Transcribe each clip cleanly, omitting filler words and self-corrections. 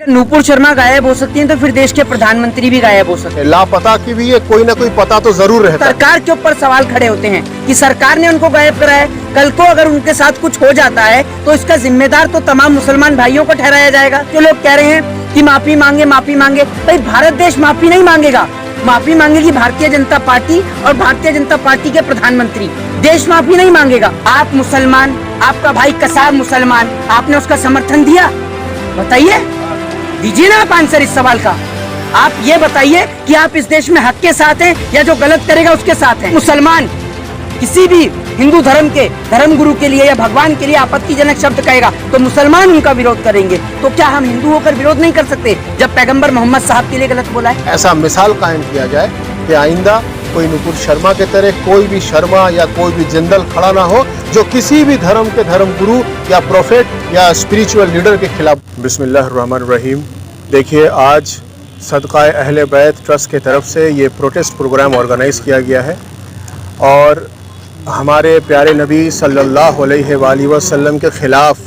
नूपुर शर्मा गायब हो सकती हैं तो फिर देश के प्रधानमंत्री भी गायब हो सकते हैं। लापता की भी ये कोई ना कोई पता तो जरूर रहता है। सरकार के ऊपर सवाल खड़े होते हैं कि सरकार ने उनको गायब करा है, कल को अगर उनके साथ कुछ हो जाता है तो इसका जिम्मेदार तो तमाम मुसलमान भाइयों को ठहराया जाएगा। जो लोग कह रहे हैं कि माफी मांगे, भाई भारत देश माफी नहीं मांगेगा, माफी मांगेगी भारतीय जनता पार्टी और भारतीय जनता पार्टी के प्रधानमंत्री। देश माफी नहीं मांगेगा। आप मुसलमान, आपका भाई कसाब मुसलमान, आपने उसका समर्थन दिया? बताइए, दीजिए ना आप आंसर इस सवाल का। आप ये बताइए कि आप इस देश में हक के साथ हैं या जो गलत करेगा उसके साथ हैं। मुसलमान किसी भी हिंदू धर्म के धर्मगुरु के लिए या भगवान के लिए आपत्तिजनक शब्द कहेगा तो मुसलमान उनका विरोध करेंगे। तो क्या हम हिंदू होकर विरोध नहीं कर सकते जब पैगंबर मोहम्मद साहब के लिए गलत बोला है? ऐसा मिसाल कायम किया जाए कि आइंदा कोई नुपुर शर्मा के तरह कोई भी शर्मा या कोई भी जिंदल खड़ा ना हो जो किसी भी धर्म के धर्मगुरु या प्रोफेट या स्पिरिचुअल लीडर के खिलाफ। बिस्मिल्लाहिर्रहमानिर्रहीम। देखिए, आज सदकाए अहले बैत ट्रस्ट के तरफ से ये प्रोटेस्ट प्रोग्राम ऑर्गेनाइज़ किया गया है और हमारे प्यारे नबी सल्लल्लाहु अलैहि वसल्लम के ख़िलाफ़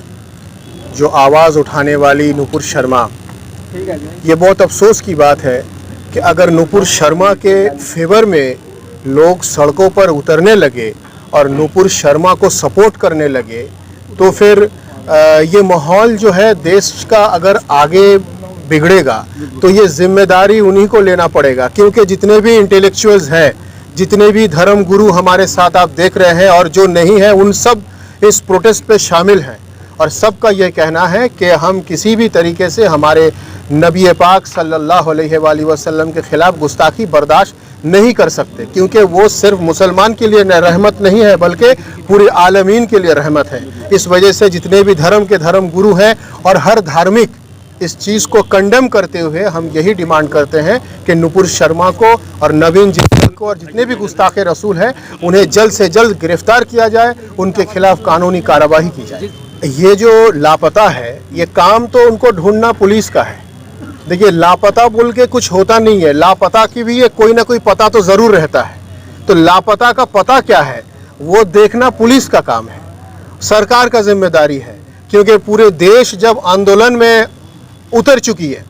जो आवाज़ उठाने वाली नुपुर शर्मा, ये बहुत अफसोस की बात है कि अगर नुपुर शर्मा के फेवर में लोग सड़कों पर उतरने लगे और नुपुर शर्मा को सपोर्ट करने लगे तो फिर ये माहौल जो है देश का अगर आगे बिगड़ेगा तो ये जिम्मेदारी उन्हीं को लेना पड़ेगा। क्योंकि जितने भी इंटेलेक्चुअल्स हैं, जितने भी धर्म गुरु हमारे साथ आप देख रहे हैं और जो नहीं है, उन सब इस प्रोटेस्ट पे शामिल हैं और सबका ये कहना है कि हम किसी भी तरीके से हमारे नबी पाक सल्लल्लाहु अलैहि वसल्लम के ख़िलाफ़ गुस्ताखी बर्दाश्त नहीं कर सकते। क्योंकि वो सिर्फ मुसलमान के लिए रहमत नहीं है बल्कि पूरे आलमीन के लिए रहमत है। इस वजह से जितने भी धर्म के धर्म गुरु हैं और हर धार्मिक इस चीज़ को कंडेम करते हुए हम यही डिमांड करते हैं कि नुपुर शर्मा को और नवीन जिंदल को और जितने भी गुस्ताखे रसूल हैं उन्हें जल्द से जल्द गिरफ्तार किया जाए, उनके खिलाफ कानूनी कार्रवाई की जाए। ये जो लापता है, ये काम तो उनको ढूंढना पुलिस का है। देखिए, लापता बोल के कुछ होता नहीं है, लापता की भी ये कोई ना कोई पता तो ज़रूर रहता है। तो लापता का पता क्या है वो देखना पुलिस का काम है, सरकार का जिम्मेदारी है। क्योंकि पूरे देश जब आंदोलन में उतर चुकी है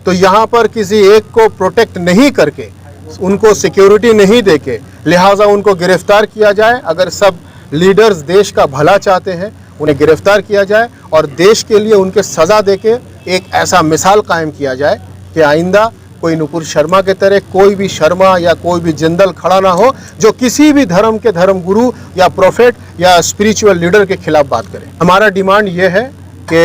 तो यहाँ पर किसी एक को प्रोटेक्ट नहीं करके, उनको सिक्योरिटी नहीं देके, लिहाजा उनको गिरफ्तार किया जाए। अगर सब लीडर्स देश का भला चाहते हैं उन्हें गिरफ्तार किया जाए और देश के लिए उनके सज़ा देके एक ऐसा मिसाल कायम किया जाए कि आइंदा कोई नुपुर शर्मा के तरह कोई भी शर्मा या कोई भी जिंदल खड़ा ना हो जो किसी भी धर्म के धर्मगुरु या प्रोफेट या स्पिरिचुअल लीडर के खिलाफ बात करे। हमारा डिमांड ये है कि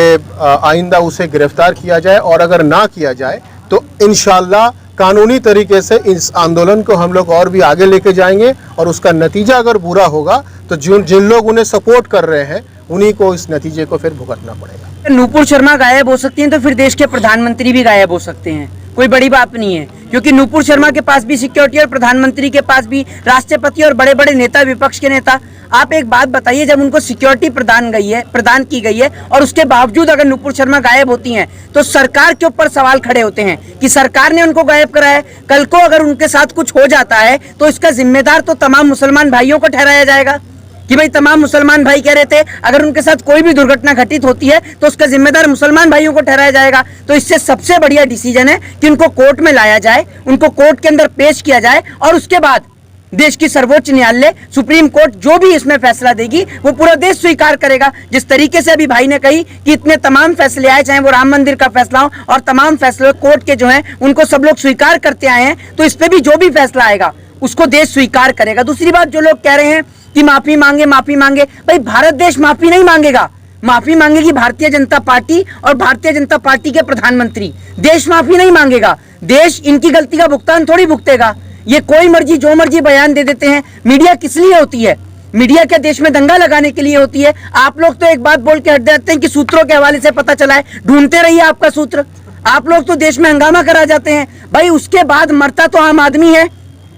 आइंदा उसे गिरफ्तार किया जाए और अगर ना किया जाए तो इंशाअल्लाह कानूनी तरीके से इस आंदोलन को हम लोग और भी आगे लेके जाएंगे और उसका नतीजा अगर बुरा होगा तो जिन लोग उन्हें सपोर्ट कर रहे हैं उन्हीं को इस नतीजे को फिर भुगतना पड़ेगा। नूपुर शर्मा गायब हो सकती हैं तो फिर देश के प्रधानमंत्री भी गायब हो सकते हैं, कोई बड़ी बात नहीं है। क्योंकि नूपुर शर्मा के पास भी सिक्योरिटी और प्रधानमंत्री के पास भी राष्ट्रपति और बड़े बड़े नेता, विपक्ष के नेता। आप एक बात बताइए, जब उनको सिक्योरिटी प्रदान की गई है और उसके बावजूद अगर नूपुर शर्मा गायब होती हैं तो सरकार के ऊपर सवाल खड़े होते हैं कि सरकार ने उनको गायब करा है, कल को अगर उनके साथ कुछ हो जाता है तो इसका जिम्मेदार तो तमाम मुसलमान भाइयों को ठहराया जाएगा। कि भाई तमाम मुसलमान भाई कह रहे थे अगर उनके साथ कोई भी दुर्घटना घटित होती है तो उसका जिम्मेदार मुसलमान भाइयों को ठहराया जाएगा। तो इससे सबसे बढ़िया डिसीजन है कि उनको कोर्ट में लाया जाए, उनको कोर्ट के अंदर पेश किया जाए और उसके बाद देश की सर्वोच्च न्यायालय सुप्रीम कोर्ट जो भी इसमें फैसला देगी वो पूरा देश स्वीकार करेगा। जिस तरीके से अभी भाई ने कही कि इतने तमाम फैसले आए, चाहे वो राम मंदिर का फैसला हो और तमाम फैसले कोर्ट के जो हैं उनको सब लोग स्वीकार करते आए हैं, तो इस पे भी जो भी फैसला आएगा उसको देश स्वीकार करेगा। दूसरी बात, जो लोग कह रहे हैं कि माफी मांगे, भाई भारत देश माफी नहीं मांगेगा, माफी मांगेगी भारतीय जनता पार्टी और भारतीय जनता पार्टी के प्रधानमंत्री। देश माफी नहीं मांगेगा, देश इनकी गलती का भुगतान थोड़ी भुगतेगा। ये कोई मर्जी जो मर्जी बयान दे देते हैं। मीडिया किस लिए होती है? मीडिया क्या देश में दंगा लगाने के लिए होती है? आप लोग तो एक बात बोल के हट जाते हैं कि सूत्रों के हवाले से पता चला है, ढूंढते रहिए आपका सूत्र। आप लोग तो देश में हंगामा करा जाते हैं। भाई उसके बाद मरता तो आम आदमी है,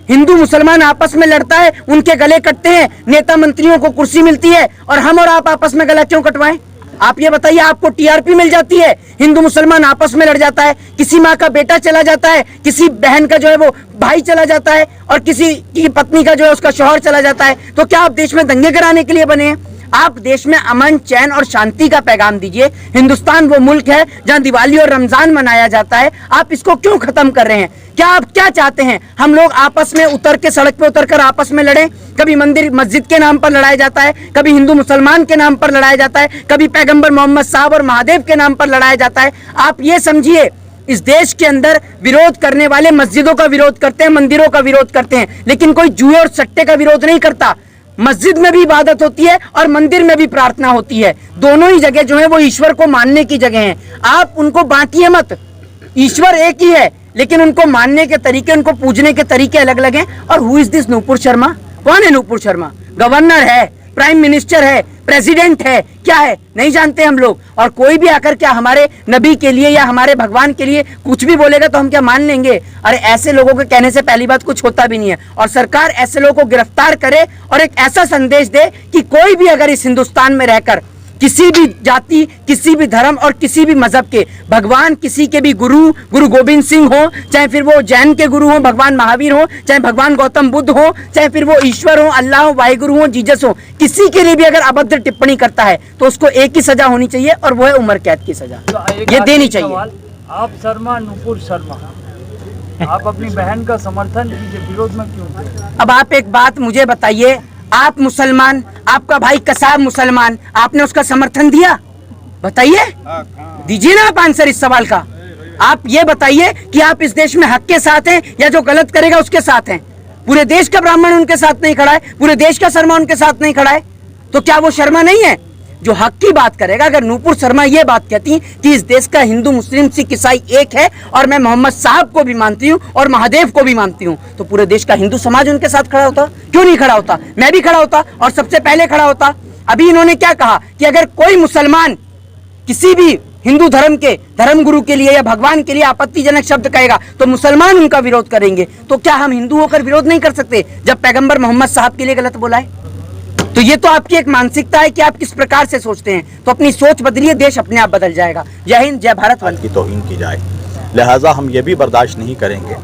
हिंदू मुसलमान आपस में लड़ता है, उनके गले कटते हैं, नेता मंत्रियों को कुर्सी मिलती है और हम और आप आपस में गला क्यों कटवाएं? आप ये बताइए, आपको टीआरपी मिल जाती है, हिंदू मुसलमान आपस में लड़ जाता है, किसी माँ का बेटा चला जाता है, किसी बहन का जो है वो भाई चला जाता है और किसी की पत्नी का जो है उसका शौहर चला जाता है। तो क्या आप देश में दंगे कराने के लिए बने हैं? आप देश में अमन, चैन और शांति का पैगाम दीजिए। हिंदुस्तान वो मुल्क है जहां दिवाली और रमजान मनाया जाता है, आप इसको क्यों खत्म कर रहे हैं? क्या आप क्या चाहते हैं? हम लोग आपस में उतर के, सड़क पे उतर कर आपस में लड़ें? कभी मंदिर मस्जिद के नाम पर लड़ाया जाता है, कभी हिंदू मुसलमान के नाम पर लड़ाया जाता है, कभी पैगंबर मोहम्मद साहब और महादेव के नाम पर लड़ाया जाता है। आप ये समझिए, इस देश के अंदर विरोध करने वाले मस्जिदों का विरोध करते हैं, मंदिरों का विरोध करते हैं, लेकिन कोई जुए और सट्टे का विरोध नहीं करता। मस्जिद में भी इबादत होती है और मंदिर में भी प्रार्थना होती है। दोनों ही जगह जो है वो ईश्वर को मानने की जगह है। आप उनको बांटिए मत। ईश्वर एक ही है, लेकिन उनको मानने के तरीके, उनको पूजने के तरीके अलग अलग हैं। और who is this Nupur Sharma? कौन है नूपुर शर्मा? गवर्नर है, प्राइम मिनिस्टर है, प्रेसिडेंट है, क्या है? नहीं जानते हम लोग। और कोई भी आकर क्या हमारे नबी के लिए या हमारे भगवान के लिए कुछ भी बोलेगा तो हम क्या मान लेंगे? अरे ऐसे लोगों के कहने से पहली बात कुछ होता भी नहीं है। और सरकार ऐसे लोगों को गिरफ्तार करे और एक ऐसा संदेश दे कि कोई भी अगर इस हिंदुस्तान में रहकर किसी भी जाति, किसी भी धर्म और किसी भी मजहब के भगवान, किसी के भी गुरु गोविंद सिंह हो, चाहे फिर वो जैन के गुरु हो, भगवान महावीर हो, चाहे भगवान गौतम बुद्ध हो, चाहे फिर वो ईश्वर हो, अल्लाह हो, वाहिगुरु हो, जीसस हो, किसी के लिए भी अगर अभद्र टिप्पणी करता है तो उसको एक ही सजा होनी चाहिए और वो है उम्र कैद की सजा। ये देनी चाहिए। आप शर्मा, नूपुर शर्मा, आप अपनी बहन का समर्थन कीजिए, विरोध में क्यों? अब आप एक बात मुझे बताइए, आप मुसलमान, आपका भाई कसाब मुसलमान, आपने उसका समर्थन दिया? बताइए, दीजिए ना आप आंसर इस सवाल का। आप ये बताइए कि आप इस देश में हक के साथ हैं या जो गलत करेगा उसके साथ हैं? पूरे देश का ब्राह्मण उनके साथ नहीं खड़ा है, पूरे देश का शर्मा उनके साथ नहीं खड़ा है, तो क्या वो शर्मा नहीं है? जो हक की बात करेगा, अगर नूपुर शर्मा ये बात कहती कि इस देश का हिंदू, मुस्लिम, सिख, ईसाई एक है और मैं मोहम्मद साहब को भी मानती हूँ और महादेव को भी मानती हूँ, तो पूरे देश का हिंदू समाज उनके साथ खड़ा होता? क्यों नहीं खड़ा होता? मैं भी खड़ा होता और सबसे पहले खड़ा होता। अभी इन्होंने क्या कहा कि अगर कोई मुसलमान किसी भी हिंदू धर्म के धर्मगुरु के लिए या भगवान के लिए आपत्तिजनक शब्द कहेगा तो मुसलमान उनका विरोध करेंगे। तो क्या हम हिंदू होकर विरोध नहीं कर सकते जब पैगंबर मोहम्मद साहब के लिए गलत बोला है? तो ये तो आपकी एक मानसिकता है कि आप किस प्रकार से सोचते हैं। तो अपनी सोच बदलिए, देश अपने आप बदल जाएगा। जय हिंद, जय भारत। की तौहीन की जाए, लिहाजा हम ये भी बर्दाश्त नहीं करेंगे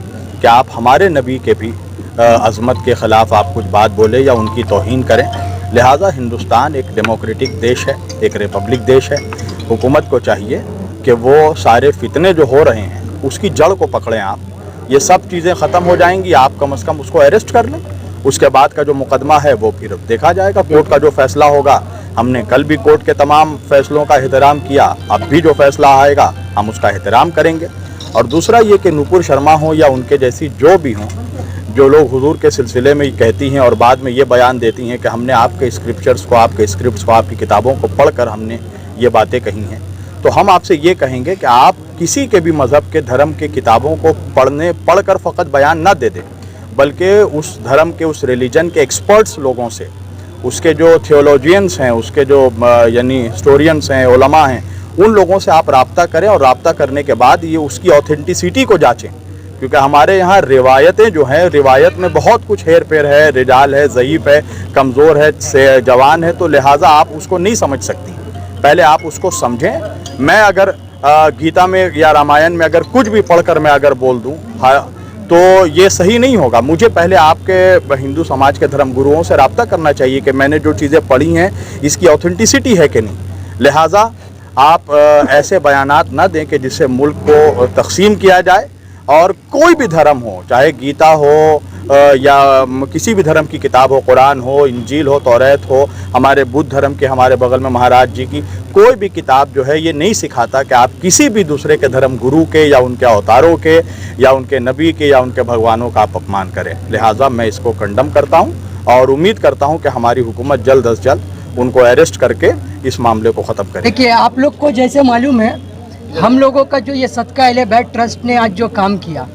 कि आप हमारे नबी के भी अज़मत के ख़िलाफ़ आप कुछ बात बोले या उनकी तौहीन करें। लिहाजा हिंदुस्तान एक डेमोक्रेटिक देश है, एक रिपब्लिक देश है। हुकूमत को चाहिए कि वो सारे फितने जो हो रहे हैं उसकी जड़ को पकड़ें। आप ये सब चीज़ें ख़त्म हो जाएंगी, आप कम से कम उसको अरेस्ट कर लें। उसके बाद का जो मुकदमा है वो फिर देखा जाएगा, कोर्ट का जो फैसला होगा। हमने कल भी कोर्ट के तमाम फैसलों का एहतराम किया, अब भी जो फैसला आएगा हम उसका एहतराम करेंगे। और दूसरा ये कि नूपुर शर्मा हो या उनके जैसी जो भी हों, जो लोग हुजूर के सिलसिले में कहती हैं और बाद में ये बयान देती हैं कि हमने आपके स्क्रिप्चर्स को, आपके स्क्रिप्ट्स को, आपकी किताबों को पढ़कर हमने ये बातें कही हैं, तो हम आपसे ये कहेंगे कि आप किसी के भी मज़हब के, धर्म के किताबों को पढ़कर फ़कत बयान ना दे दें, बल्कि उस धर्म के, उस रिलीजन के एक्सपर्ट्स लोगों से, उसके जो थियोलॉजियंस हैं, उसके जो यानी हिस्टोरियंस हैं, उलमा हैं, उन लोगों से आप रब्ता करें और रब्ता करने के बाद ये उसकी ऑथेंटिसिटी को जांचें। क्योंकि हमारे यहाँ रिवायतें जो हैं, रिवायत में बहुत कुछ हेर फेर है, रिजाल है, ज़ईफ़ है, कमज़ोर है, जवान है, तो लिहाजा आप उसको नहीं समझ सकती। पहले आप उसको समझें। मैं अगर गीता में या रामायण में अगर कुछ भी पढ़कर मैं अगर बोल दूँ तो ये सही नहीं होगा। मुझे पहले आपके हिंदू समाज के धर्म गुरुओं से रब्ता करना चाहिए कि मैंने जो चीज़ें पढ़ी हैं इसकी ऑथेंटिसिटी है कि नहीं। लिहाजा आप ऐसे बयानात ना दें कि जिससे मुल्क को तकसीम किया जाए। और कोई भी धर्म हो, चाहे गीता हो या किसी भी धर्म की किताब हो, कुरान हो, इंजील हो, तौरात हो, हमारे बुद्ध धर्म के हमारे बगल में महाराज जी की कोई भी किताब जो है ये नहीं सिखाता कि आप किसी भी दूसरे के धर्म गुरु के या उनके अवतारों के या उनके नबी के या उनके भगवानों का आप अपमान करें। लिहाजा मैं इसको कंडम करता हूँ और उम्मीद करता हूँ कि हमारी हुकूमत जल्द अज जल्द उनको अरेस्ट करके इस मामले को ख़त्म करे। देखिए, आप लोग को जैसे मालूम है, हम लोगों का जो ये सदका अहले बैत ट्रस्ट ने आज जो काम किया,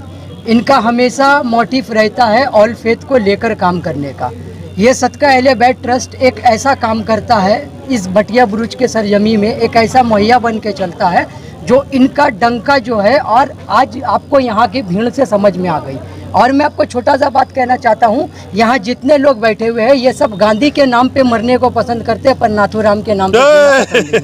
इनका हमेशा मोटिव रहता है ऑल फेथ को लेकर काम करने का। ये सदका अहले बैत ट्रस्ट एक ऐसा काम करता है, इस भटिया बुरुज के सरजमी में एक ऐसा मुहैया बन के चलता है जो इनका डंका जो है, और आज आपको यहाँ की भीड़ से समझ में आ गई। और मैं आपको छोटा सा बात कहना चाहता हूँ, यहाँ जितने लोग बैठे हुए हैं ये सब गांधी के नाम पे मरने को पसंद करते हैं, पर नाथूराम के नाम पे